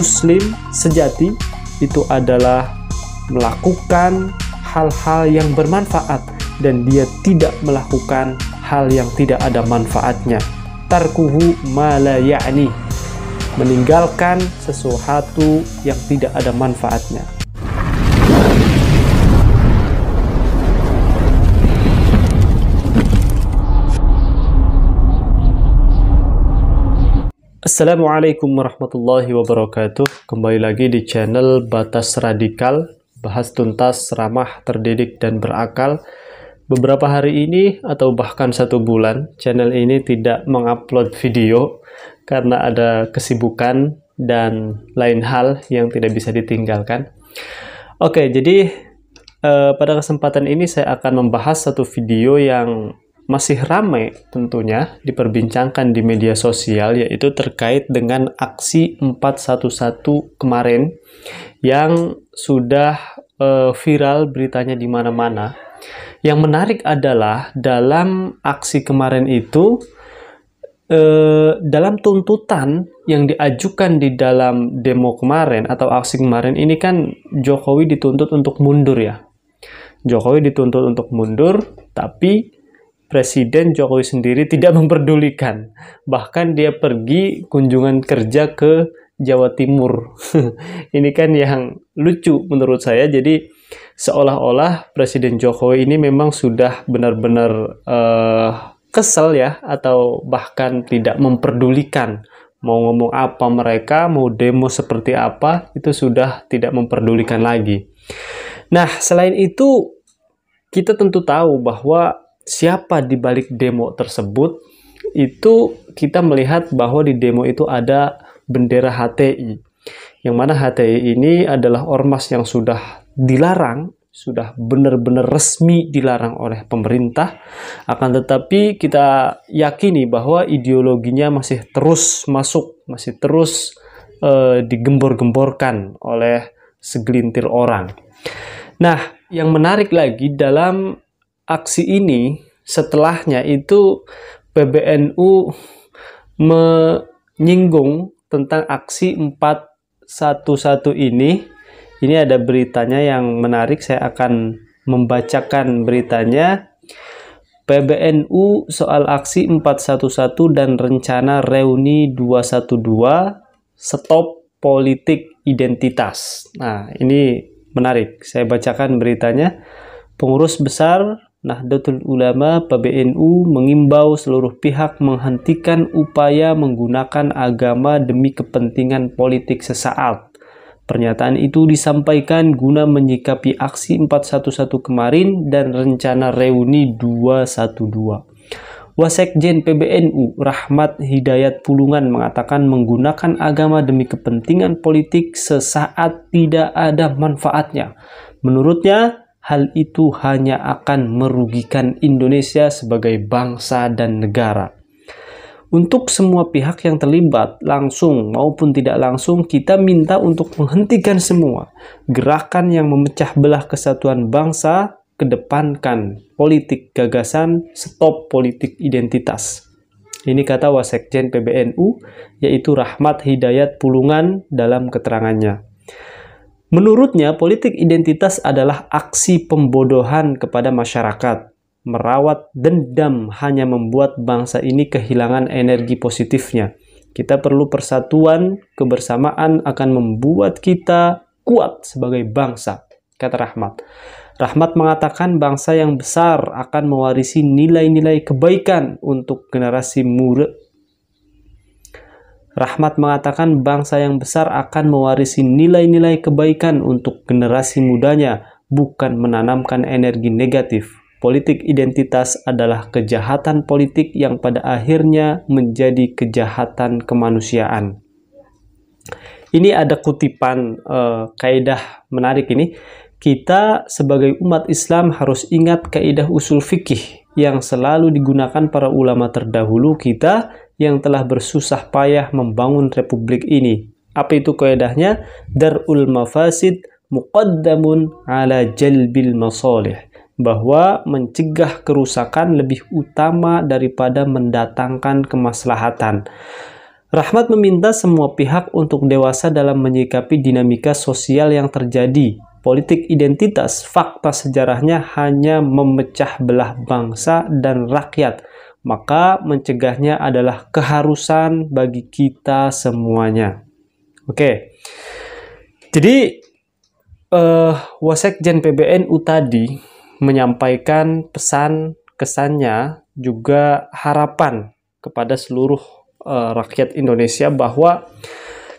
Muslim sejati itu adalah melakukan hal-hal yang bermanfaat dan dia tidak melakukan hal yang tidak ada manfaatnya. Tarkuhu ma la ya'ni, meninggalkan sesuatu yang tidak ada manfaatnya. Assalamualaikum warahmatullahi wabarakatuh. Kembali lagi di channel Batas Radikal, bahas tuntas, ramah, terdidik, dan berakal. Beberapa hari ini atau bahkan 1 bulan, channel ini tidak mengupload video karena ada kesibukan dan lain hal yang tidak bisa ditinggalkan. Oke, jadi pada kesempatan ini saya akan membahas satu video yang masih ramai tentunya diperbincangkan di media sosial, yaitu terkait dengan aksi 411 kemarin yang sudah viral beritanya di mana-mana. Yang menarik adalah dalam aksi kemarin itu, dalam tuntutan yang diajukan di dalam demo kemarin atau aksi kemarin ini kan Jokowi dituntut untuk mundur ya. Jokowi dituntut untuk mundur, tapi Presiden Jokowi sendiri tidak memperdulikan. Bahkan dia pergi kunjungan kerja ke Jawa Timur. Ini kan yang lucu menurut saya. Jadi seolah-olah Presiden Jokowi ini memang sudah benar-benar kesel ya, atau bahkan tidak memperdulikan. Mau ngomong apa mereka, mau demo seperti apa, itu sudah tidak memperdulikan lagi. Nah, selain itu, kita tentu tahu bahwa siapa di balik demo tersebut. Itu kita melihat bahwa di demo itu ada bendera HTI, yang mana HTI ini adalah ormas yang sudah dilarang, sudah benar-benar resmi dilarang oleh pemerintah. Akan tetapi kita yakini bahwa ideologinya masih terus masuk, masih terus digembor-gemborkan oleh segelintir orang. Nah, yang menarik lagi dalam aksi ini, setelahnya itu PBNU menyinggung tentang aksi 411 ini. Ini ada beritanya yang menarik, saya akan membacakan beritanya. PBNU soal aksi 411 dan rencana reuni 212, stop politik identitas. Nah, ini menarik, saya bacakan beritanya. Pengurus besar Nahdlatul Ulama PBNU mengimbau seluruh pihak menghentikan upaya menggunakan agama demi kepentingan politik sesaat. Pernyataan itu disampaikan guna menyikapi aksi 411 kemarin dan rencana reuni 212. Wasekjen PBNU Rahmat Hidayat Pulungan mengatakan menggunakan agama demi kepentingan politik sesaat tidak ada manfaatnya. Menurutnya, hal itu hanya akan merugikan Indonesia sebagai bangsa dan negara. Untuk semua pihak yang terlibat, langsung maupun tidak langsung, kita minta untuk menghentikan semua gerakan yang memecah belah kesatuan bangsa, kedepankan politik gagasan, stop politik identitas. Ini kata Wasekjen PBNU, yaitu Rahmat Hidayat Pulungan dalam keterangannya. Menurutnya, politik identitas adalah aksi pembodohan kepada masyarakat. Merawat dendam hanya membuat bangsa ini kehilangan energi positifnya. Kita perlu persatuan, kebersamaan akan membuat kita kuat sebagai bangsa, kata Rahmat. Rahmat mengatakan bangsa yang besar akan mewarisi nilai-nilai kebaikan untuk generasi muda. Rahmat mengatakan bangsa yang besar akan mewarisi nilai-nilai kebaikan untuk generasi mudanya, bukan menanamkan energi negatif. Politik identitas adalah kejahatan politik yang pada akhirnya menjadi kejahatan kemanusiaan. Ini ada kutipan kaidah menarik ini. Kita sebagai umat Islam harus ingat kaidah usul fikih yang selalu digunakan para ulama terdahulu kita yang telah bersusah payah membangun republik ini. Apa itu kaidahnya? Dar'ul mafasid muqaddamun ala jalbil masalih. Bahwa mencegah kerusakan lebih utama daripada mendatangkan kemaslahatan. Rahmat meminta semua pihak untuk dewasa dalam menyikapi dinamika sosial yang terjadi. Politik identitas, fakta sejarahnya hanya memecah belah bangsa dan rakyat. Maka mencegahnya adalah keharusan bagi kita semuanya. Oke. Jadi Wasekjen PBNU tadi menyampaikan pesan kesannya juga harapan kepada seluruh rakyat Indonesia bahwa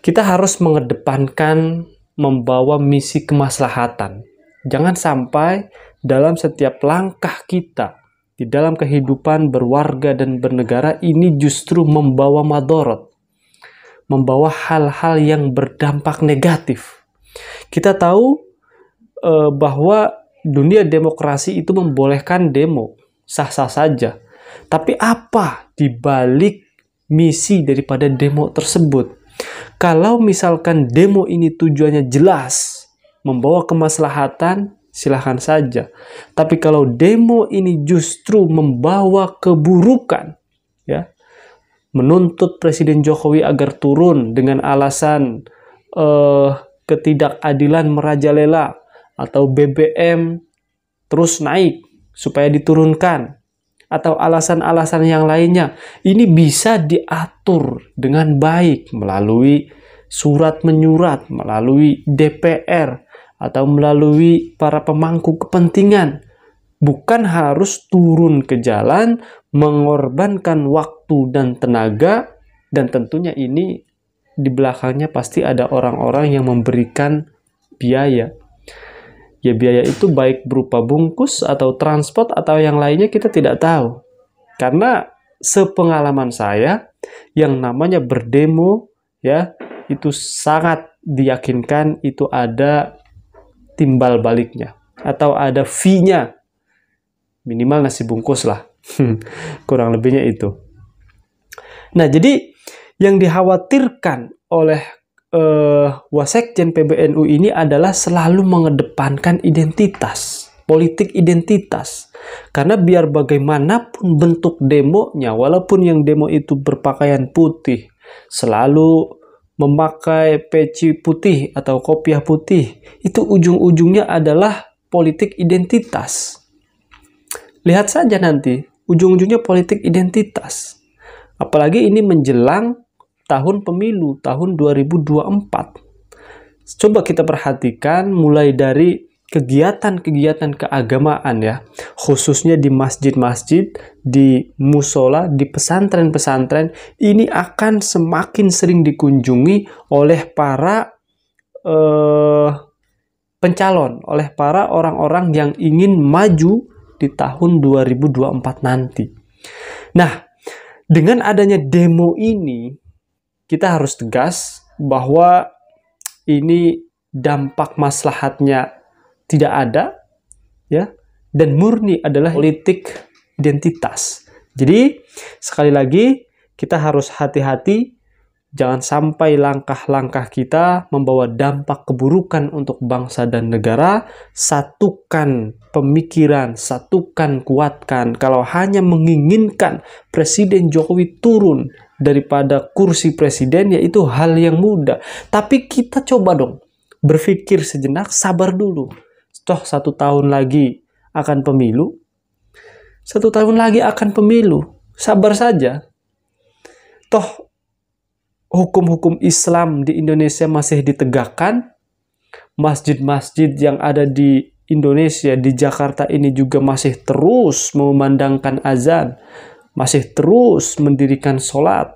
kita harus mengedepankan membawa misi kemaslahatan. Jangan sampai dalam setiap langkah kita di dalam kehidupan berwarga dan bernegara ini justru membawa madorot, membawa hal-hal yang berdampak negatif. Kita tahu bahwa dunia demokrasi itu membolehkan demo, sah-sah saja. Tapi apa di balik misi daripada demo tersebut? Kalau misalkan demo ini tujuannya jelas, membawa kemaslahatan, silahkan saja. Tapi kalau demo ini justru membawa keburukan, ya, menuntut Presiden Jokowi agar turun dengan alasan ketidakadilan merajalela atau BBM terus naik supaya diturunkan, atau alasan-alasan yang lainnya, ini bisa diatur dengan baik melalui surat menyurat, melalui DPR, atau melalui para pemangku kepentingan. Bukan harus turun ke jalan, mengorbankan waktu dan tenaga, dan tentunya ini di belakangnya pasti ada orang-orang yang memberikan biaya. Ya, biaya itu baik berupa bungkus atau transport atau yang lainnya kita tidak tahu. Karena sepengalaman saya, yang namanya berdemo, ya, itu sangat diyakinkan itu ada timbal baliknya atau ada fee-nya. Minimal nasi bungkus lah. Kurang lebihnya itu. Nah, jadi yang dikhawatirkan oleh Wasekjen PBNU ini adalah selalu mengedepankan identitas, politik identitas. Karena biar bagaimanapun bentuk demonya, walaupun yang demo itu berpakaian putih, selalu memakai peci putih atau kopiah putih, itu ujung-ujungnya adalah politik identitas. Lihat saja nanti, ujung-ujungnya politik identitas. Apalagi ini menjelang tahun pemilu, tahun 2024. Coba kita perhatikan mulai dari kegiatan-kegiatan keagamaan, ya, khususnya di masjid-masjid, di musola, di pesantren-pesantren, ini akan semakin sering dikunjungi oleh para pencalon, oleh para orang-orang yang ingin maju di tahun 2024 nanti. Nah, dengan adanya demo ini, kita harus tegas bahwa ini dampak maslahatnya tidak ada, ya, dan murni adalah politik identitas. Jadi, sekali lagi, kita harus hati-hati, jangan sampai langkah-langkah kita membawa dampak keburukan untuk bangsa dan negara. Satukan pemikiran, satukan, kuatkan. Kalau hanya menginginkan Presiden Jokowi turun daripada kursi presiden, yaitu hal yang mudah. Tapi kita coba dong berpikir sejenak, sabar dulu. Toh 1 tahun lagi akan pemilu. 1 tahun lagi akan pemilu. Sabar saja. Toh hukum-hukum Islam di Indonesia masih ditegakkan. Masjid-masjid yang ada di Indonesia, di Jakarta ini juga masih terus memandangkan azan, masih terus mendirikan sholat.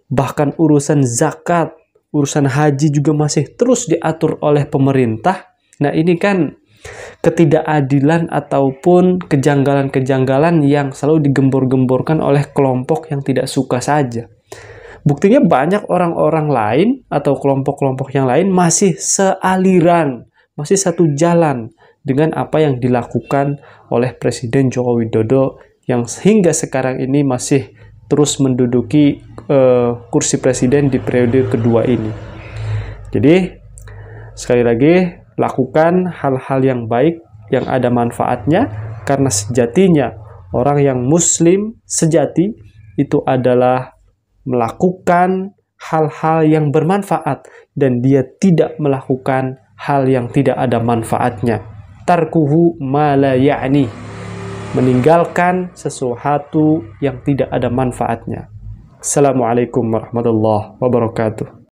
Bahkan urusan zakat, urusan haji juga masih terus diatur oleh pemerintah. Nah, ini kan ketidakadilan ataupun kejanggalan-kejanggalan yang selalu digembor-gemborkan oleh kelompok yang tidak suka saja. Buktinya banyak orang-orang lain atau kelompok-kelompok yang lain masih sealiran, masih satu jalan dengan apa yang dilakukan oleh Presiden Joko Widodo yang hingga sekarang ini masih terus menduduki kursi presiden di periode kedua ini. Jadi, sekali lagi, lakukan hal-hal yang baik, yang ada manfaatnya, karena sejatinya orang yang muslim sejati itu adalah melakukan hal-hal yang bermanfaat dan dia tidak melakukan hal yang tidak ada manfaatnya. Tarkuhu ma la ya'ni, meninggalkan sesuatu yang tidak ada manfaatnya. Assalamualaikum warahmatullahi wabarakatuh.